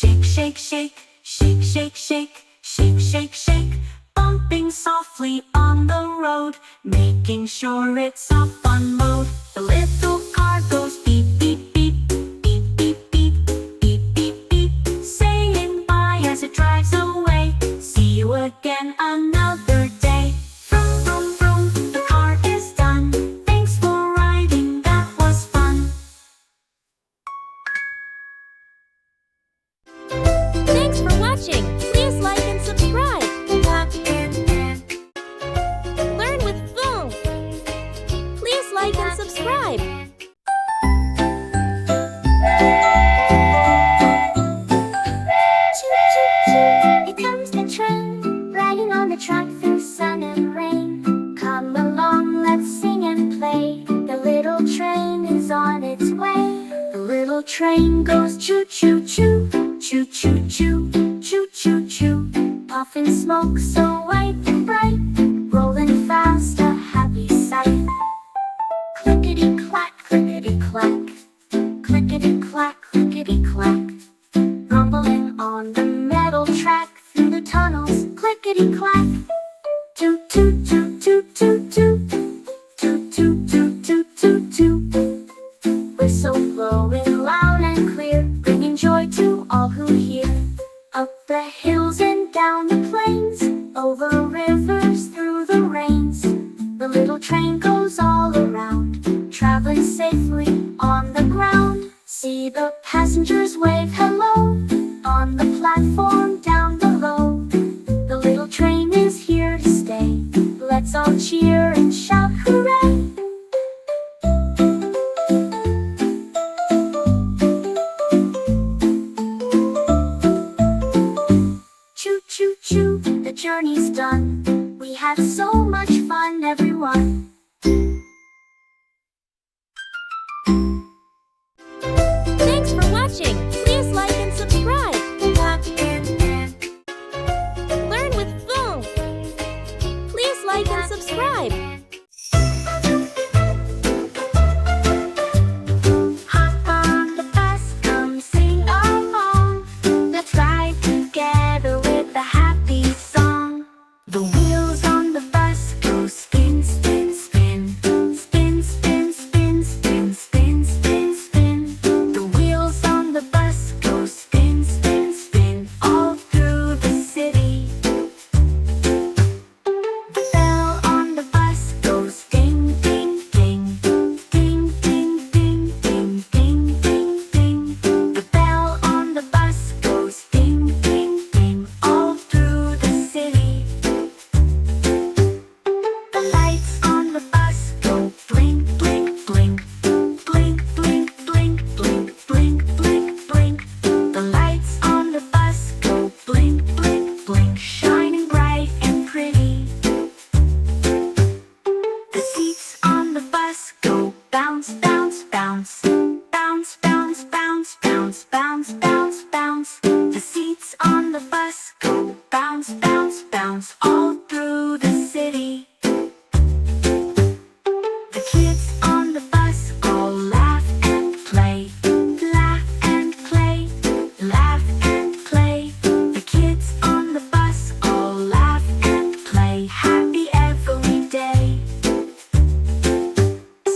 Shake, shake, shake, shake, shake, shake, shake, shake, shake. Bumping softly on the road, making sure it's up on mode. The little car goes beep, beep, beep, beep, beep, beep, beep, beep, beep, saying bye as it drives away. See you again another day. Vroom, vroom, vroom, the car is done. Thanks for riding, that was fun. Thanks for watching. Please like and subscribe. Learn with Vroom. Please like and subscribe. Choo choo choo, here comes the train, riding on the track through sun and rain. Come along, let's sing and play. The little train is on its way. The little train goes choo choo choo, choo choo choo, choo choo choo. Puffing smoke so white and bright, rolling fast, a happy sight. Clickety clack, clickety clack, clickety clack, clickety clack. Rumbling on the metal track through the tunnels, clickety clack. Toot toot toot toot toot toot, toot toot toot toot toot toot. Whistle blowing loud and clear, bringing joy to all who hear. Up the hills and down the plains, over rivers, through the rains. The little train goes all around, traveling safely on the ground. See the passengers wave hello, on the platform down below. The little train is here to stay. Let's all cheer and shout hooray! Choo choo choo, the journey's done. We had so much fun, everyone. Thanks for watching. Please like and subscribe. Learn with Vroom. Please like and subscribe. Hop on the bus, come sing along. Let's ride together with a happy song. The wheels on the bus go spin, spin, spin. Spin, spin, spin, spin, spin, spin, spin. The wheels on the bus go spin, spin, spin, all through the city. The bell on the bus goes ding, ding, ding. Ding, ding, ding, ding, ding, ding, ding. The bell on the bus goes ding, ding, ding, all through the city. The lights on the bus go blink, blink, blink. Blink, blink, blink, blink, blink, blink, blink. The lights on the bus go blink, blink, blink, shining bright and pretty. The seats on the bus go bounce, bounce, bounce. Bounce, bounce, bounce, bounce, bounce, bounce, bounce. The seats on the bus go bounce, bounce, bounce, all through the city. The kids on the bus all laugh and play. Laugh and play, laugh and play. The kids on the bus all laugh and play, happy every day.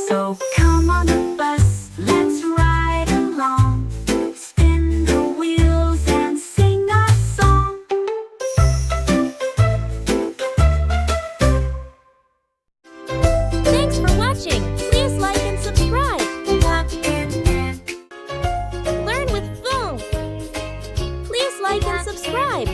So come on the bus, let's ride along. Spin the wheels and sing a song. Thanks for watching. Please like and subscribe. Learn with Vroom. Please like and subscribe.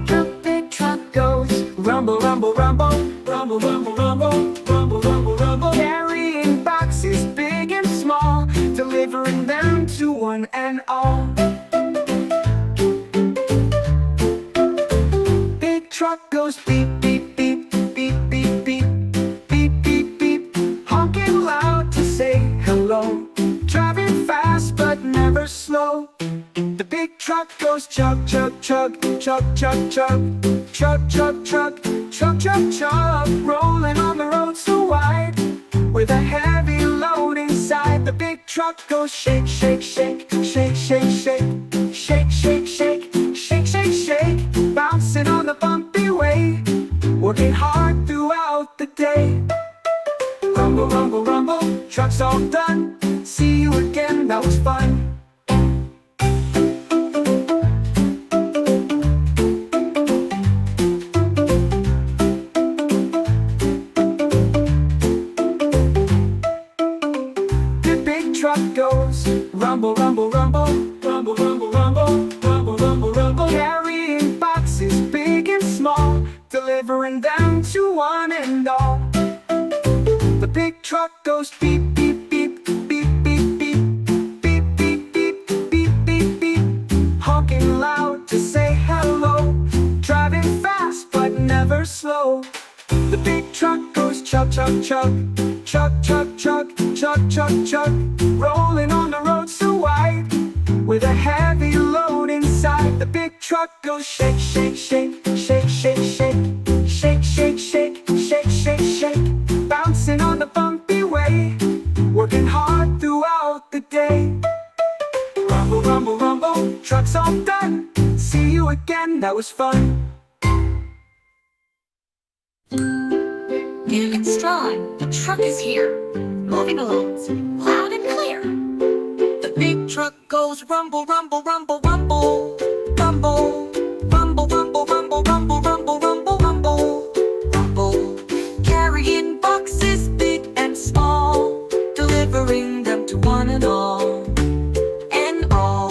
The big truck goes rumble, rumble, rumble, rumble, rumble, rumble, rumble, rumble, rumble, carrying boxes big and small, delivering them to one and all. Big truck goes beep, beep, beep, beep, beep, beep, beep, beep, beep, honking loud to say hello, driving fast but never slow. The big truck goes chug, chug, chug, chug, chug, chug, chug, chug, chug, chug, chug, chug, rolling on the road so wide. With a heavy load inside, the big truck goes shake, shake, shake, shake, shake, shake, shake, shake, shake, shake, shake, shake, bouncing on the bumpy way, working hard throughout the day. Rumble, rumble, rumble, truck's all done. See you again, that was fun. Truck goes rumble, rumble, rumble, rumble, rumble, rumble, rumble, rumble, rumble, carrying boxes big and small, delivering them to one and all. The big truck goes beep, beep, beep, beep, beep, beep, beep, beep, beep, beep, beep, beep, honking loud to say hello, driving fast but never slow. The big truck goes chug, chug, chug, chug, chug, chug, chug, chug, chug, rolling on the road so wide, with a heavy load inside. The big truck goes shake, shake, shake, shake, shake, shake, shake, shake, shake, shake, shake, shake, bouncing on the bumpy way, working hard throughout the day. Rumble, rumble, rumble, truck's all done. See you again, that was fun. Feeling strong, the truck is here, moving along, loud and clear. The big truck goes rumble, rumble, rumble, rumble, rumble, rumble, rumble, rumble, rumble, rumble, rumble, rumble, rumble, carrying boxes big and small, delivering them to one and all. And all,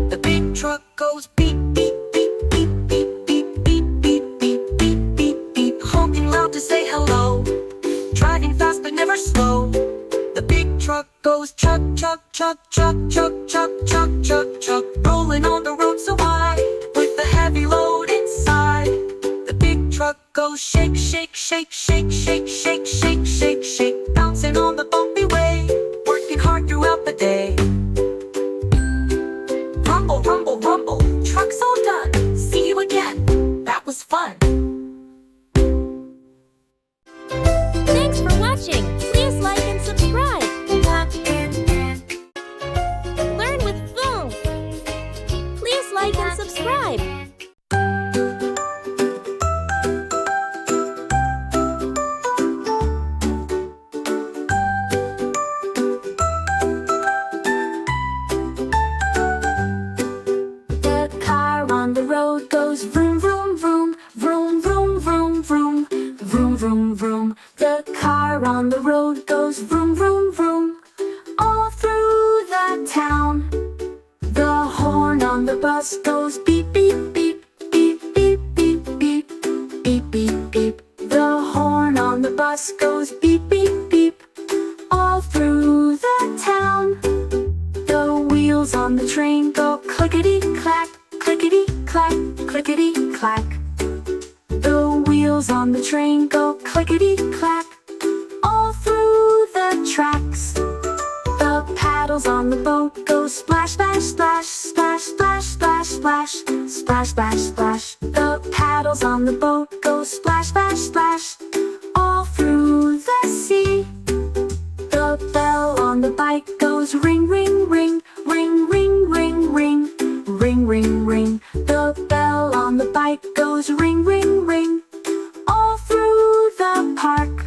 the big truck goes beep, beep, beep, beep, beep, beep, beep, beep, beep, beep, beep, beep, honking loud to say hello, driving fast but never slow. The big truck goes chug, chug, chug, chug, chug, chug, chug, chug, chug, rolling on the road so wide, with the heavy load inside. The big truck goes shake, shake, shake, shake, shake, shake, shake, shake, shake, bouncing on the bumpy way, working hard throughout the day. Rumble, rumble, rumble, truck's all done. See you again. That was fun. Thanks for watching. Please like and subscribe. Learn with Vroom. Please like and subscribe. The car on the road goes vroom, vroom, vroom, vroom, vroom, vroom, vroom, vroom, vroom, vroom. The car on the road goes vroom, vroom, vroom, all through the town. The horn on the bus goes beep, beep, beep, beep, beep, beep, beep, beep, beep, beep. The horn on the bus goes beep, beep, beep, all through the town. The wheels on the train go clickety-clack, clickety-clack, clickety-clack. The wheels on the train go clickety-clack, all through the tracks. The paddles on the boat go splash, splash, splash, splash, splash, splash, splash, splash, splash, splash. The paddles on the boat go splash, splash, splash, all through the sea. The bell on the bike goes ring, ring, ring, ring, ring, ring, ring, ring, ring, ring. The bell on the bike goes ring, ring, ring, all through the park.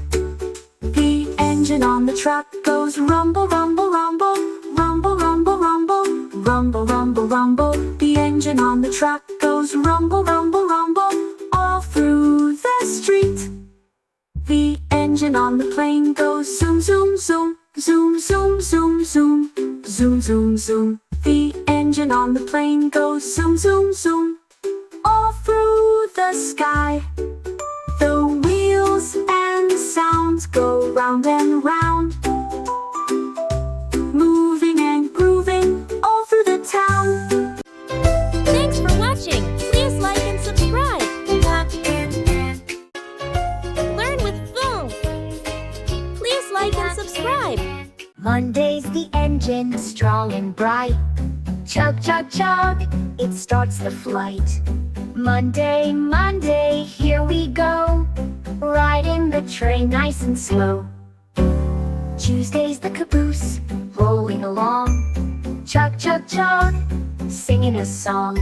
The engine on the truck goes rumble, rumble, rumble, rumble, rumble, rumble, rumble, rumble, rumble. The engine on the truck goes rumble, rumble, rumble, all through the street. The engine on the plane goes zoom, zoom, zoom, zoom, zoom, zoom, zoom, zoom, zoom, zoom. The engine on the plane goes zoom, zoom, zoom, all through the sky. The wheels and sounds go round and round, moving and grooving all through the town. Thanks for watching. Please like and subscribe. Learn with Vroom. Please like and subscribe. Monday's the engine, strong and bright. Chug, chug, chug, it starts the flight. Monday, Monday, here we go, riding the train nice and slow. Tuesday's the caboose, rolling along. Chug, chug, chug, singing a song.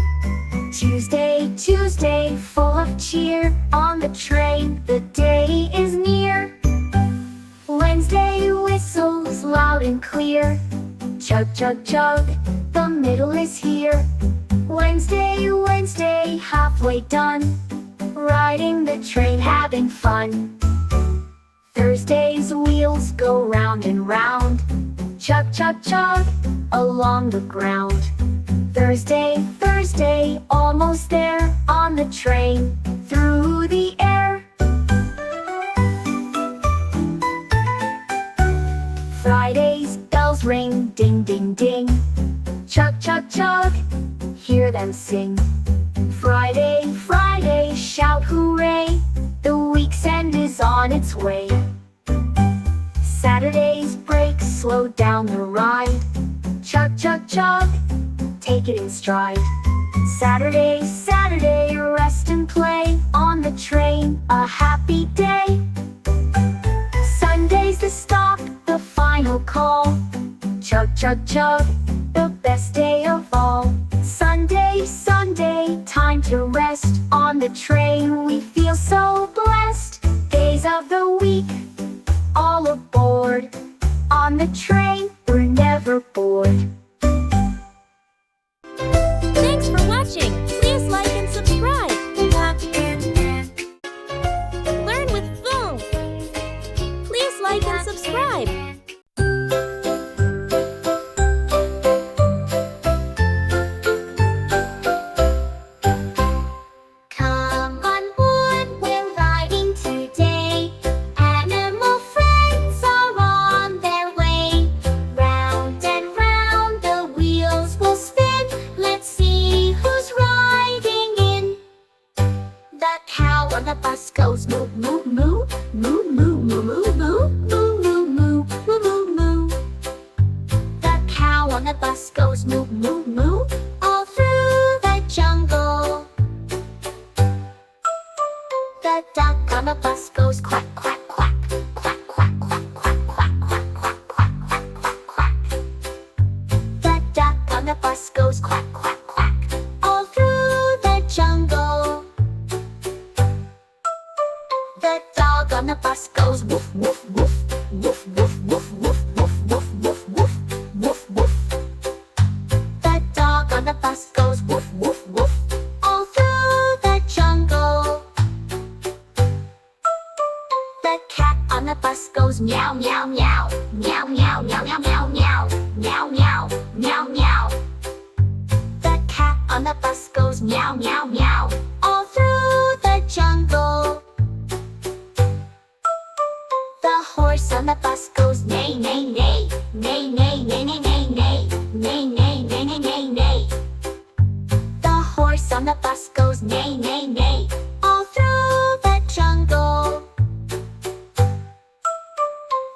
Tuesday, Tuesday, full of cheer. On the train, the day is near. Wednesday whistles loud and clear. Chug, chug, chug, the middle is here. Wednesday, Wednesday, halfway done. Riding the train, having fun. Thursday's wheels go round and round. Chug, chug, chug, along the ground. Thursday, Thursday, almost there. On the train, through the air. Friday's bells ring, ding, ding, ding. Chug, chug, chug, hear them sing. Friday, Friday, shout hooray. The week's end is on its way. Saturday's break, slow down the ride. Chug, chug, chug, take it in stride. Saturday, Saturday, rest and play. On the train, a happy day. Sunday's the stop, the final call. Chug, chug, chug, the best day of all. Sunday, Sunday, time to rest. On the train, we feel so blessed. Days of the week, all aboard. On the train, we're never bored. Thanks for watching. Please like and subscribe. Learn with Vroom. Please like and subscribe. Come on board, we're riding today. Animal friends are on their way. Round and round the wheels will spin. Let's see who's riding in. The cow on the bus goes moo, moo, moo. Moo, moo, moo, moo, moo. Moo, moo, moo, moo, moo, moo. The cow on the bus goes moo, moo, moo. All through the jungle. The duck on the bus goes quack, quack, quack. Quack, quack, quack, quack, quack, quack, quack, quack, quack, quack, quack. The duck on the bus goes quack, quack, quack. All through the jungle. The dog on the bus goes woof, woof, woof. Woof, woof, woof, woof, woof, woof, woof, woof, woof, woof. The dog on the bus goes woof, woof, woof. All through the jungle. The cat on the bus goes meow, meow, meow. Meow, meow, meow, meow, meow, meow. Meow, meow, meow, meow. The cat on the bus goes meow, meow, meow. All through the jungle. The horse on the bus goes neigh, neigh, neigh. Neigh, neigh, neigh, neigh, neigh, neigh. Neigh, neigh, neigh, neigh, neigh, neigh. The horse on the bus goes neigh, neigh, neigh. All through the jungle.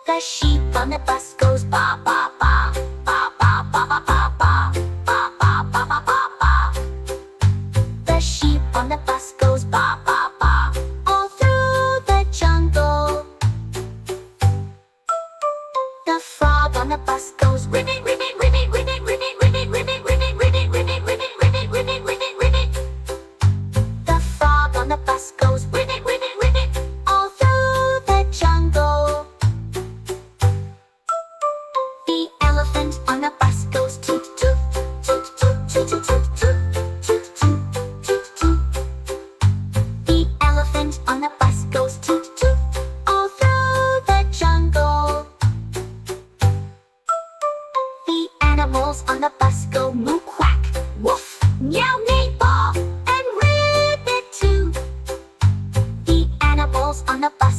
The sheep on the bus goes ba, ba, ba. Ba, ba, ba, ba, ba, ba. Ba, ba, ba, ba, ba, ba. The sheep on the bus goes ba, ba, ba. All through the jungle. The frog on the bus goes ribbit, ribbit, ribbit, ribbit, ribbit, ribbit, ribbit, ribbit, ribbit, ribbit, ribbit, ribbit, ribbit, ribbit, ribbit. The frog on the bus goes ribbit, ribbit, ribbit, all through the jungle. The elephant on the bus goes toot, toot, toot, toot, toot, toot, toot, toot, toot, toot, toot, toot. The elephant on the bus goes toot, toot, all through the jungle. The animals on the bus go moo, quack, woof, meow, neigh, baa, and ribbit too. The animals on the bus